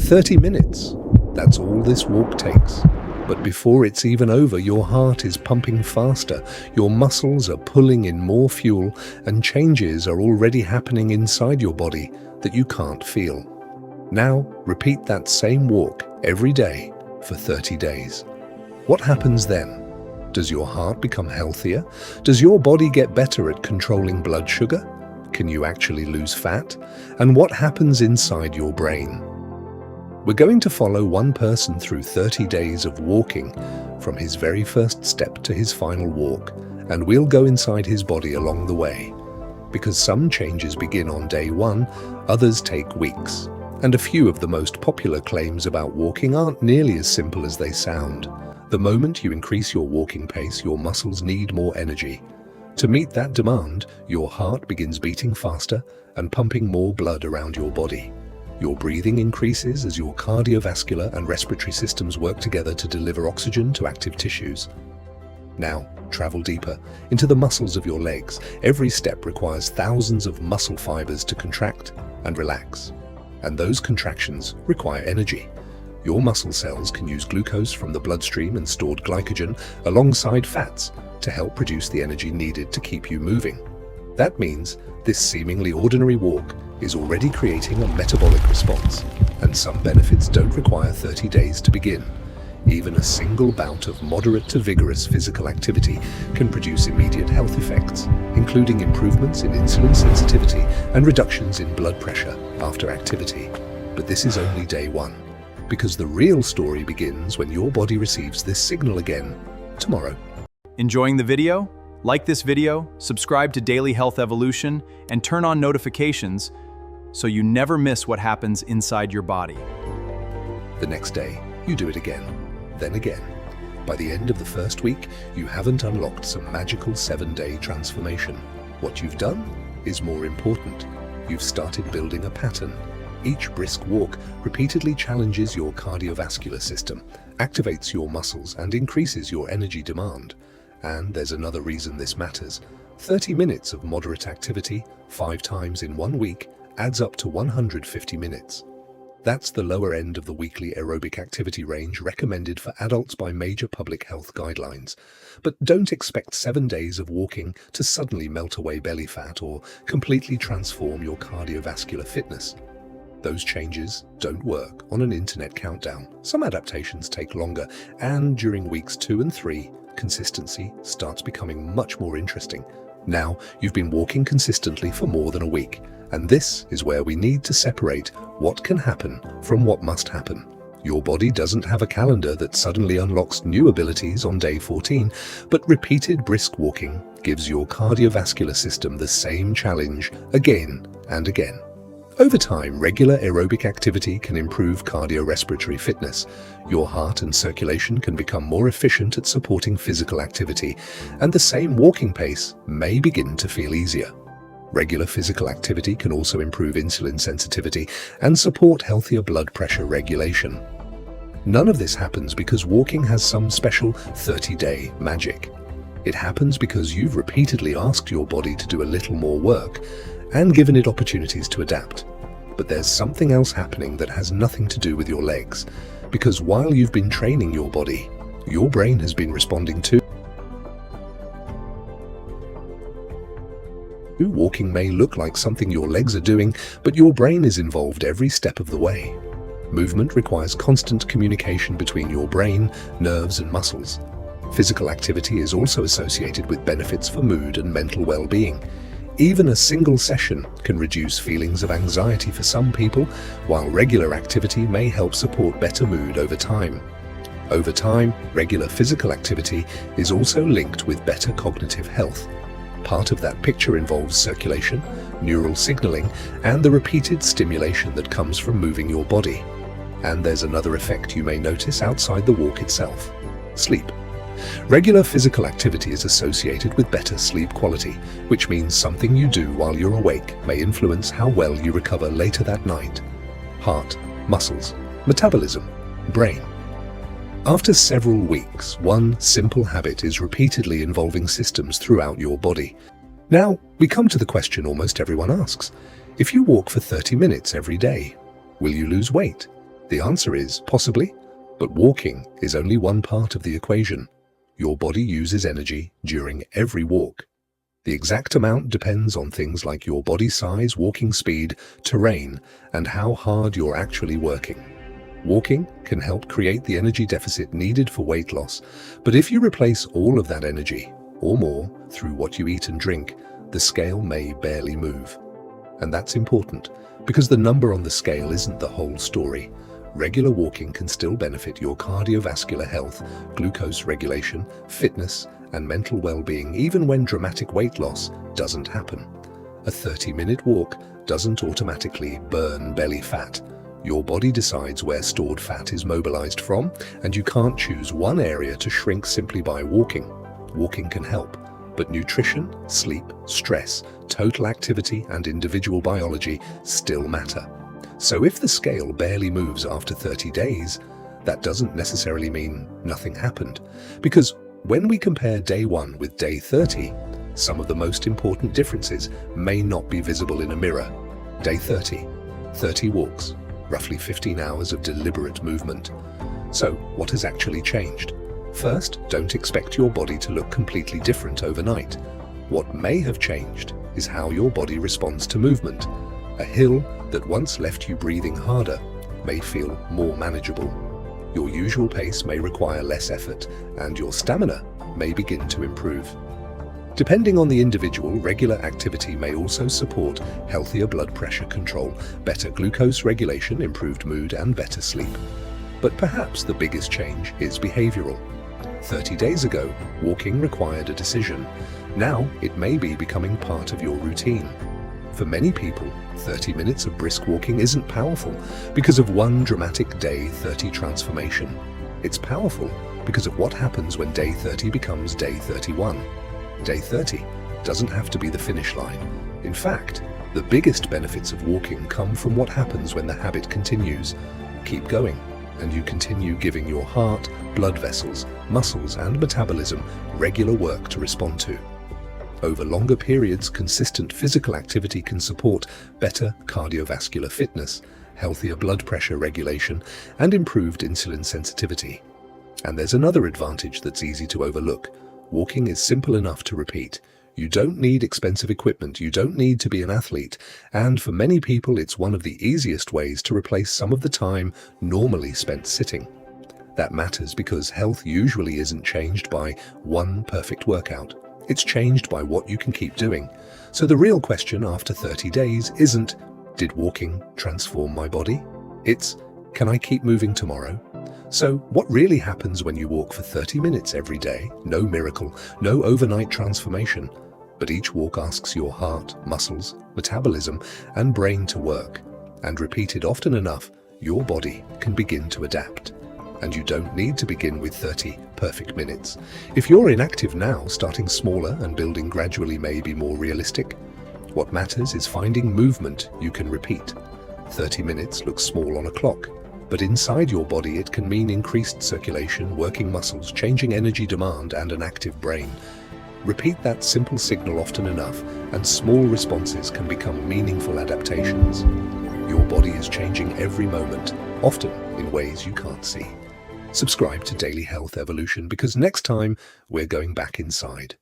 30 minutes. That's all this walk takes. But before it's even over, your heart is pumping faster, your muscles are pulling in more fuel, and changes are already happening inside your body that you can't feel. Now, repeat that same walk every day for 30 days. What happens then? Does your heart become healthier? Does your body get better at controlling blood sugar? Can you actually lose fat? And what happens inside your brain? We're going to follow one person through 30 days of walking, from his very first step to his final walk, and we'll go inside his body along the way. Because some changes begin on day 1, others take weeks. And a few of the most popular claims about walking aren't nearly as simple as they sound. The moment you increase your walking pace, your muscles need more energy. To meet that demand, your heart begins beating faster and pumping more blood around your body. Your breathing increases as your cardiovascular and respiratory systems work together to deliver oxygen to active tissues. Now, travel deeper into the muscles of your legs. Every step requires thousands of muscle fibers to contract and relax. And those contractions require energy. Your muscle cells can use glucose from the bloodstream and stored glycogen alongside fats to help produce the energy needed to keep you moving. That means this seemingly ordinary walk is already creating a metabolic response, and some benefits don't require 30 days to begin. Even a single bout of moderate to vigorous physical activity can produce immediate health effects, including improvements in insulin sensitivity and reductions in blood pressure after activity. But this is only day 1, because the real story begins when your body receives this signal again tomorrow. Enjoying the video? Like this video, subscribe to Daily Health Evolution, and turn on notifications so you never miss what happens inside your body. The next day, you do it again, then again. By the end of the first week, you haven't unlocked some magical 7-day transformation. What you've done is more important. You've started building a pattern. Each brisk walk repeatedly challenges your cardiovascular system, activates your muscles, and increases your energy demand. And there's another reason this matters. 30 minutes of moderate activity, 5 times in 1 week, adds up to 150 minutes. That's the lower end of the weekly aerobic activity range recommended for adults by major public health guidelines. But don't expect 7 days of walking to suddenly melt away belly fat or completely transform your cardiovascular fitness. Those changes don't work on an internet countdown. Some adaptations take longer, and during weeks 2 and 3, consistency starts becoming much more interesting. Now, you've been walking consistently for more than a week, and this is where we need to separate what can happen from what must happen. Your body doesn't have a calendar that suddenly unlocks new abilities on day 14, but repeated brisk walking gives your cardiovascular system the same challenge again and again. Over time, regular aerobic activity can improve cardiorespiratory fitness. Your heart and circulation can become more efficient at supporting physical activity, and the same walking pace may begin to feel easier. Regular physical activity can also improve insulin sensitivity and support healthier blood pressure regulation. None of this happens because walking has some special 30-day magic. It happens because you've repeatedly asked your body to do a little more work and given it opportunities to adapt. But there's something else happening that has nothing to do with your legs, because while you've been training your body, your brain has been responding too. Walking may look like something your legs are doing, but your brain is involved every step of the way. Movement requires constant communication between your brain, nerves, and muscles. Physical activity is also associated with benefits for mood and mental well-being. Even a single session can reduce feelings of anxiety for some people, while regular activity may help support better mood over time. Over time, regular physical activity is also linked with better cognitive health. Part of that picture involves circulation, neural signaling, and the repeated stimulation that comes from moving your body. And there's another effect you may notice outside the walk itself: sleep. Regular physical activity is associated with better sleep quality, which means something you do while you're awake may influence how well you recover later that night. Heart, muscles, metabolism, brain. After several weeks, one simple habit is repeatedly involving systems throughout your body. Now, we come to the question almost everyone asks. If you walk for 30 minutes every day, will you lose weight? The answer is possibly, but walking is only one part of the equation. Your body uses energy during every walk. The exact amount depends on things like your body size, walking speed, terrain, and how hard you're actually working. Walking can help create the energy deficit needed for weight loss, but if you replace all of that energy, or more, through what you eat and drink, the scale may barely move. And that's important, because the number on the scale isn't the whole story. Regular walking can still benefit your cardiovascular health, glucose regulation, fitness, and mental well-being even when dramatic weight loss doesn't happen. A 30-minute walk doesn't automatically burn belly fat. Your body decides where stored fat is mobilized from, and you can't choose one area to shrink simply by walking. Walking can help, but nutrition, sleep, stress, total activity, and individual biology still matter. So if the scale barely moves after 30 days, that doesn't necessarily mean nothing happened. Because when we compare day 1 with day 30, some of the most important differences may not be visible in a mirror. Day 30 walks, roughly 15 hours of deliberate movement. So what has actually changed? First, don't expect your body to look completely different overnight. What may have changed is how your body responds to movement. A hill that once left you breathing harder may feel more manageable. Your usual pace may require less effort, and your stamina may begin to improve. Depending on the individual, regular activity may also support healthier blood pressure control, better glucose regulation, improved mood, and better sleep. But perhaps the biggest change is behavioral. 30 days ago, walking required a decision. Now, it may be becoming part of your routine. For many people, 30 minutes of brisk walking isn't powerful because of one dramatic day 30 transformation. It's powerful because of what happens when day 30 becomes day 31. Day 30 doesn't have to be the finish line. In fact, the biggest benefits of walking come from what happens when the habit continues. Keep going, and you continue giving your heart, blood vessels, muscles, and metabolism regular work to respond to. Over longer periods, consistent physical activity can support better cardiovascular fitness, healthier blood pressure regulation, and improved insulin sensitivity. And there's another advantage that's easy to overlook. Walking is simple enough to repeat. You don't need expensive equipment, you don't need to be an athlete, and for many people it's one of the easiest ways to replace some of the time normally spent sitting. That matters because health usually isn't changed by one perfect workout. It's changed by what you can keep doing. So the real question after 30 days isn't, did walking transform my body? It's, can I keep moving tomorrow? So what really happens when you walk for 30 minutes every day? No miracle, no overnight transformation. But each walk asks your heart, muscles, metabolism, and brain to work. And repeated often enough, your body can begin to adapt. And you don't need to begin with 30 perfect minutes. If you're inactive now, starting smaller and building gradually may be more realistic. What matters is finding movement you can repeat. 30 minutes looks small on a clock, but inside your body it can mean increased circulation, working muscles, changing energy demand, and an active brain. Repeat that simple signal often enough, and small responses can become meaningful adaptations. Your body is changing every moment, often in ways you can't see. Subscribe to Daily Health Evolution because next time we're going back inside.